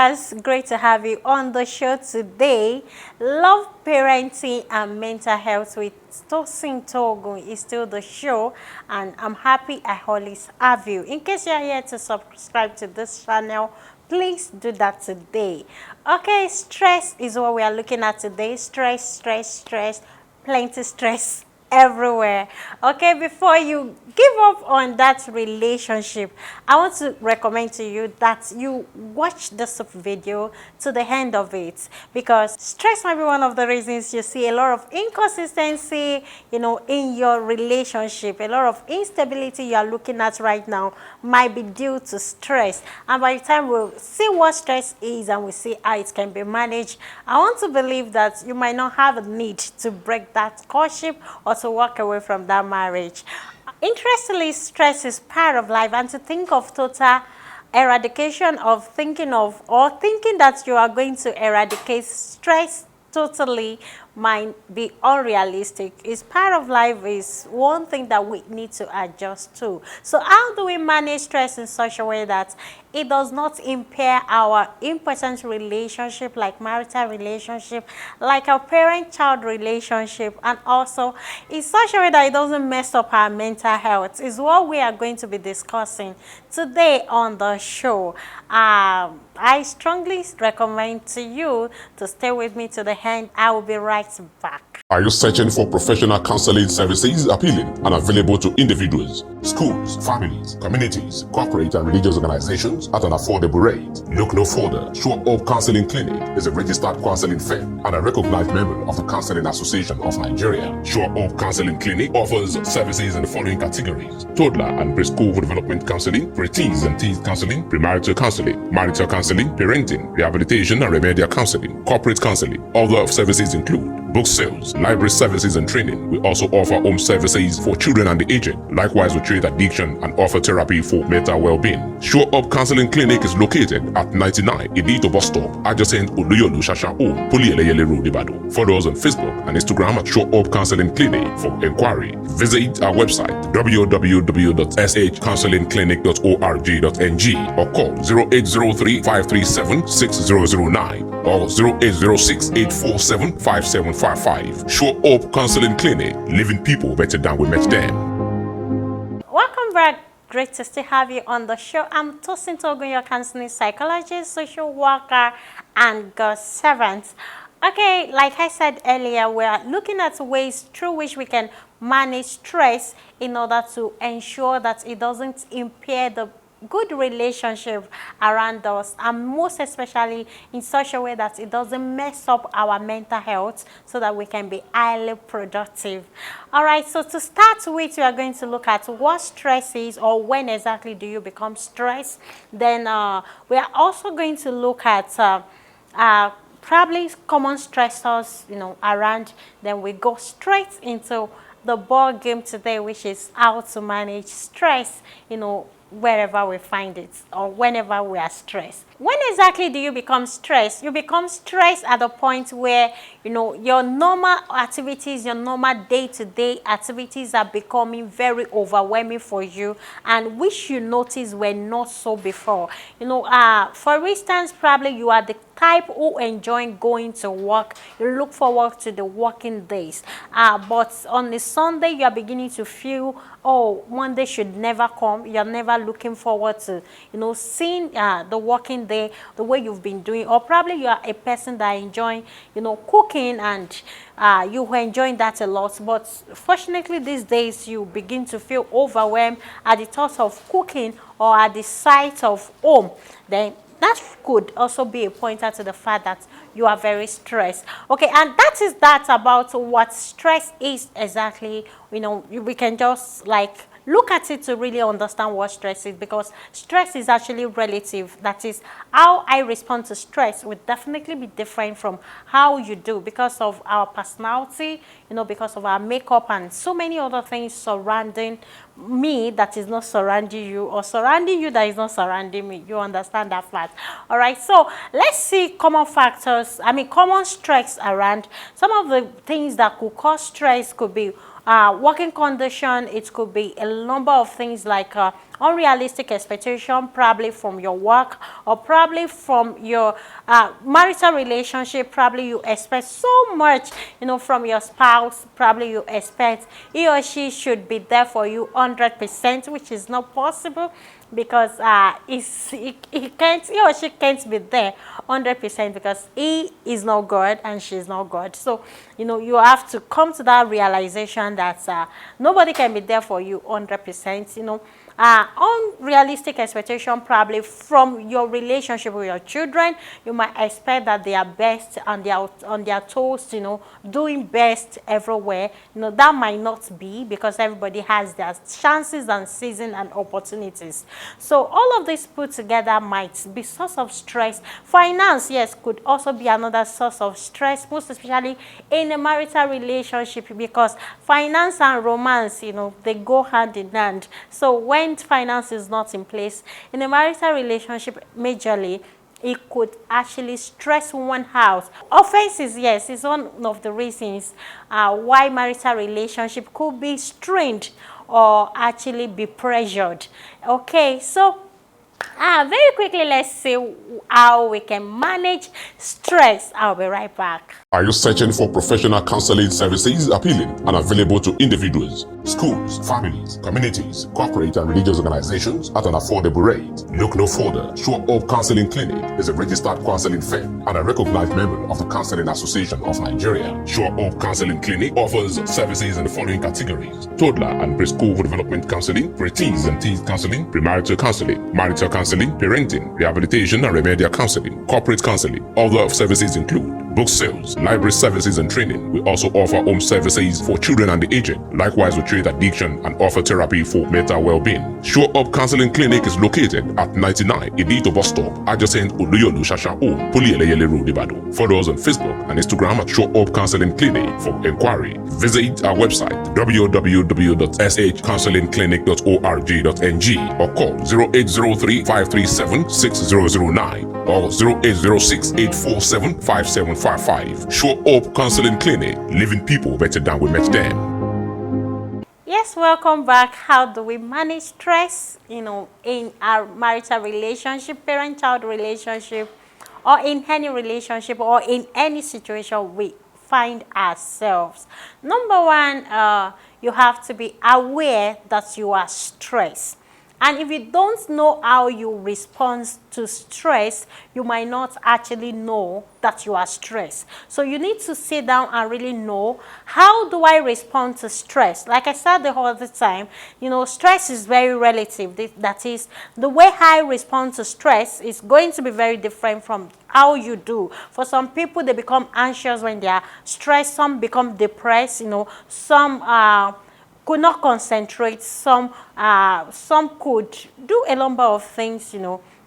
viewers, great to have you on the show today. Love, parenting and mental health with Tosin Togun is still the show, and I'm happy I always have you. In case you're here to subscribe to this channel, please do that today. Okay, stress is what we are looking at today. Stress, plenty stress everywhere. Okay, before you give up on that relationship, I want to recommend to you that you watch this video to the end of it, because stress might be one of the reasons you see a lot of inconsistency, in your relationship. A lot of instability you are looking at right now might be due to stress, and by the time we'll see what stress is and we see how it can be managed, I want to believe that you might not have a need to break that courtship or to walk away from that marriage. Interestingly, stress is part of life, and to think of total eradication of thinking that you are going to eradicate stress totally might be unrealistic. It's part of life, is one thing that we need to adjust to. So how do we manage stress in such a way that it does not impair our important relationship, like marital relationship, like our parent-child relationship, and also in such a way that it doesn't mess up our mental health, is what we are going to be discussing today on the show. I strongly recommend to you to stay with me to the end. I will be right back. Are you searching for professional counseling services appealing and available to individuals, schools, families, communities, corporate and religious organizations at an affordable rate? Look no further. Sure Hope Counseling Clinic is a registered counseling firm and a recognized member of the Counseling Association of Nigeria. Sure Hope Counseling Clinic offers services in the following categories: toddler and preschool development counseling, preteens and teens counseling, premarital counseling, marital counseling, parenting, rehabilitation and remedial counseling, corporate counseling. Other services include book sales, library services and training. We also offer home services for children and the aged. Likewise, we treat addiction and offer therapy for mental well-being. Sure Up Counseling Clinic is located at 99 Idito Bus Stop, adjacent Oluyolu Shasha O, Pulieleyele Road, Ibadan. Follow us on Facebook and Instagram at Sure Up Counseling Clinic. For inquiry, visit our website www.shcounselingclinic.org.ng or call 0803 537 6009 or 0806 847 5755. Sure Hope Counseling Clinic, living people better than we met them. Welcome back. Great to still have you on the show. I'm Tosin Togun, your counseling psychologist, social worker, and God's servant. Okay, like I said earlier, we are looking at ways through which we can manage stress in order to ensure that it doesn't impair the good relationship around us, and most especially in such a way that it doesn't mess up our mental health, so that we can be highly productive. All right, so to start with, we are going to look at what stress is, or when exactly do you become stressed. Then we are also going to look at probably common stressors around. Then we go straight into the ball game today, which is how to manage stress wherever we find it, or whenever we are stressed. When exactly do you become stressed? You become stressed at the point where your normal activities, your normal day-to-day activities are becoming very overwhelming for you, and which you notice were not so before. For instance, probably you are the type who enjoy going to work. You look forward to the working days, but on the Sunday you are beginning to feel, oh, Monday should never come. You're never looking forward to seeing the working day the way you've been doing. Or probably you are a person that enjoy cooking, and you are enjoying that a lot, but fortunately these days you begin to feel overwhelmed at the thought of cooking or at the sight of home. Then that could also be a pointer to the fact that you are very stressed. Okay, and that is about what stress is exactly. We can just look at it to really understand what stress is, because stress is actually relative. That is, how I respond to stress will definitely be different from how you do, because of our personality, because of our makeup and so many other things surrounding me that is not surrounding you, or surrounding you that is not surrounding me. You understand that fact? All right, so let's see common factors, common stress around. Some of the things that could cause stress could be working condition, it could be a number of things like unrealistic expectation, probably from your work, or probably from your marital relationship. Probably you expect so much, from your spouse. Probably you expect he or she should be there for you 100%, which is not possible, because he or she can't be there 100%, because he is not God and she's not God. So you have to come to that realization that nobody can be there for you 100%. Unrealistic expectation, probably from your relationship with your children. You might expect that they are best and they are on their toes, doing best everywhere. That might not be, because everybody has their chances and season and opportunities. So all of this put together might be source of stress. Finance, yes, could also be another source of stress, most especially in a marital relationship, because finance and romance, they go hand in hand. So when finance is not in place in a marital relationship, majorly, it could actually stress one out. Offenses, yes, is one of the reasons why marital relationship could be strained or actually be pressured. Okay, so very quickly, let's see how we can manage stress. I'll be right back. Are you searching for professional counseling services appealing and available to individuals, schools, families, communities, corporate and religious organizations at an affordable rate? Look no further. Sure Hope Counseling Clinic is a registered counseling firm and a recognized member of the Counseling Association of Nigeria. Sure Hope Counseling Clinic offers services in the following categories: toddler and preschool development counseling, pre-teens and teens counseling, premarital counseling, marital counseling, parenting, rehabilitation and remedial counseling, corporate counseling. Other services include book sales, library services and training. We also offer home services for children and the aged. Likewise, we treat addiction and offer therapy for mental well-being. Sure Up Counseling Clinic is located at 99 Idito Bus Stop, adjacent Oluyolu Shasha Home, Pulieleyele Road, Ibadan. Follow us on Facebook and Instagram at Sure Up Counseling Clinic. For inquiry, visit our website www.shcounselingclinic.org.ng or call 0803 537 6009 or 0806 847 5755. Sure Hope Counseling Clinic, living people better than we met them. Yes, welcome back. How do we manage stress, in our marital relationship, parent-child relationship, or in any relationship or in any situation we find ourselves? Number one, you have to be aware that you are stressed. And if you don't know how you respond to stress, you might not actually know that you are stressed. So you need to sit down and really know, how do I respond to stress? Like I said the whole time, stress is very relative. That is, the way I respond to stress is going to be very different from how you do. For some people, they become anxious when they are stressed. Some become depressed. Some could not concentrate. Some could do a number of things,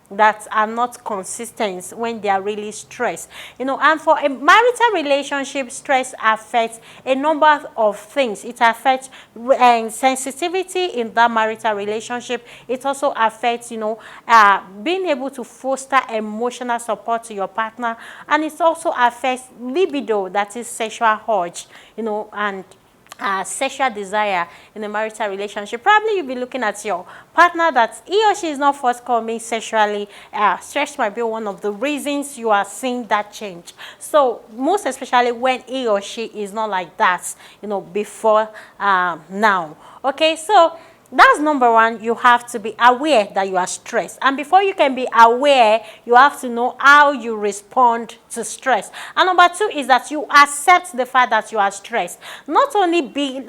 that are not consistent when they are really stressed. And for a marital relationship, stress affects a number of things. It affects sensitivity in that marital relationship. It also affects, being able to foster emotional support to your partner. And it also affects libido, that is sexual urge, and sexual desire in a marital relationship. Probably you'll be looking at your partner that he or she is not forthcoming sexually. Stress might be one of the reasons you are seeing that change. So most especially when he or she is not like that, before now. Okay, so that's number one. You have to be aware that you are stressed. And before you can be aware, you have to know how you respond to stress. And number two is that you accept the fact that you are stressed. Not only be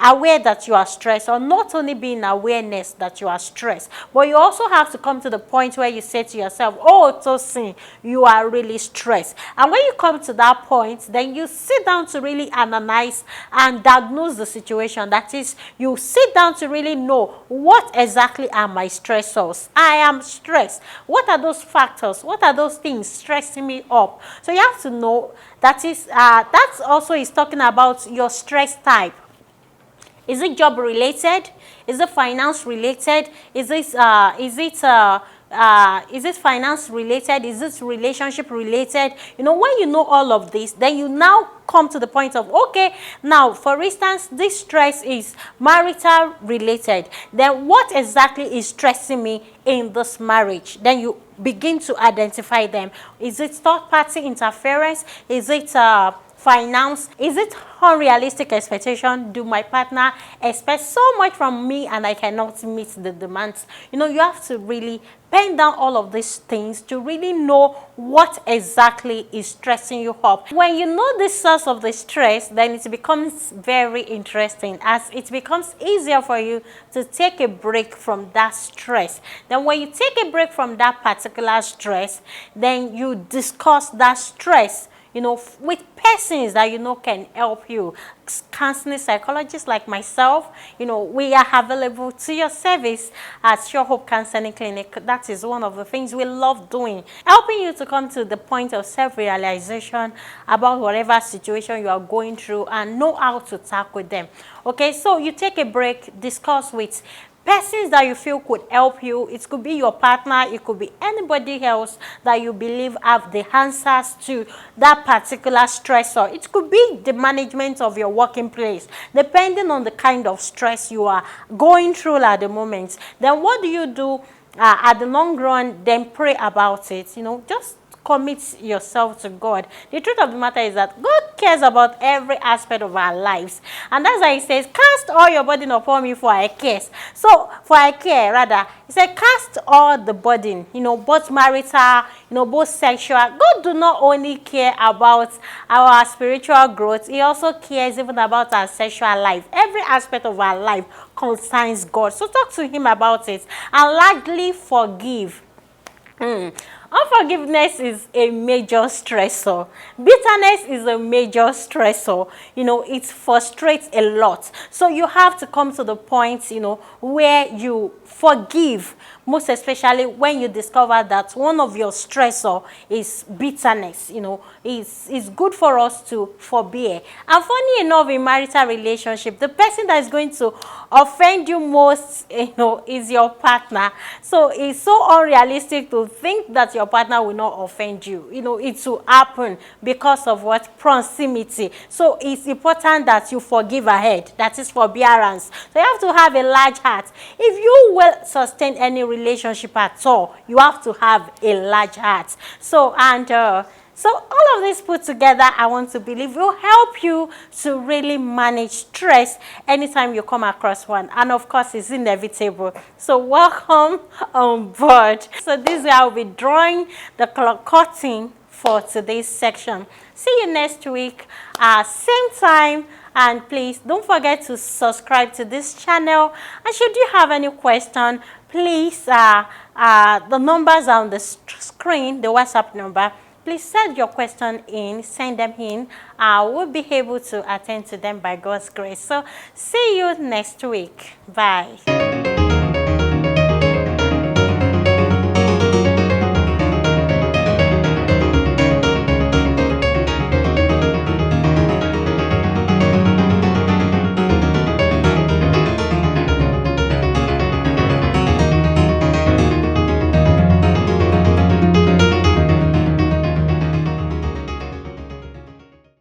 aware that you are stressed, or not only be in awareness that you are stressed, but you also have to come to the point where you say to yourself, oh, Tosin, you are really stressed. And when you come to that point, then you sit down to really analyze and diagnose the situation. That is, you sit down to really know, what exactly are my stressors? I am stressed. What are those factors? What are those things stressing me up? So you have to know. That is, that also is talking about your stress type. Is it job related? Is it finance related? Is it is it finance related, is it relationship related? You know, when you know all of this, then you now come to the point of, okay, now for instance, this stress is marital related, then what exactly is stressing me in this marriage? Then you begin to identify them. Is it third party interference? Is it finance? Is it unrealistic expectation? Do my partner expect so much from me and I cannot meet the demands? You know, you have to really pen down all of these things to really know what exactly is stressing you up. When you know the source of the stress, then it becomes very interesting, as it becomes easier for you to take a break from that stress. Then when you take a break from that particular stress, then you discuss that stress, you know, with persons that you know can help you. Counseling psychologists like myself, you know, we are available to your service at Sure Hope Counseling Clinic. That is one of the things we love doing, helping you to come to the point of self-realization about whatever situation you are going through and know how to tackle them. Okay, so you take a break, discuss with persons that you feel could help you. It could be your partner, it could be anybody else that you believe have the answers to that particular stressor. It could be the management of your working place, depending on the kind of stress you are going through at the moment. Then what do you do at the long run? Then pray about it. You know, just commit yourself to God. The truth of the matter is that God cares about every aspect of our lives, and that's why he says, cast all your burden upon me, for I care. So for I care, rather, he said, cast all the burden, you know, both marital, you know, both sexual. God do not only care about our spiritual growth, he also cares even about our sexual life. Every aspect of our life concerns God. So talk to him about it and largely forgive. Unforgiveness is a major stressor. Bitterness is a major stressor. You know, it frustrates a lot. So you have to come to the point, you know, where you forgive, most especially when you discover that one of your stressor is bitterness. You know, it's good for us to forbear. And funny enough, in marital relationship, the person that is going to offend you most, you know, is your partner. So it's so unrealistic to think that your partner will not offend you. You know, it will happen because of what? Proximity. So it's important that you forgive ahead. That is forbearance. So you have to have a large heart. If you will sustain any relationship at all, you have to have a large heart. So, so all of this put together, I want to believe will help you to really manage stress anytime you come across one. And of course, it's inevitable. So welcome on board. So this is where I'll be drawing the curtain for today's section. See you next week, same time. And please don't forget to subscribe to this channel. And should you have any question, please, the numbers are on the screen, the WhatsApp number. Please send your question in, send them in. We'll be able to attend to them by God's grace. So see you next week. Bye.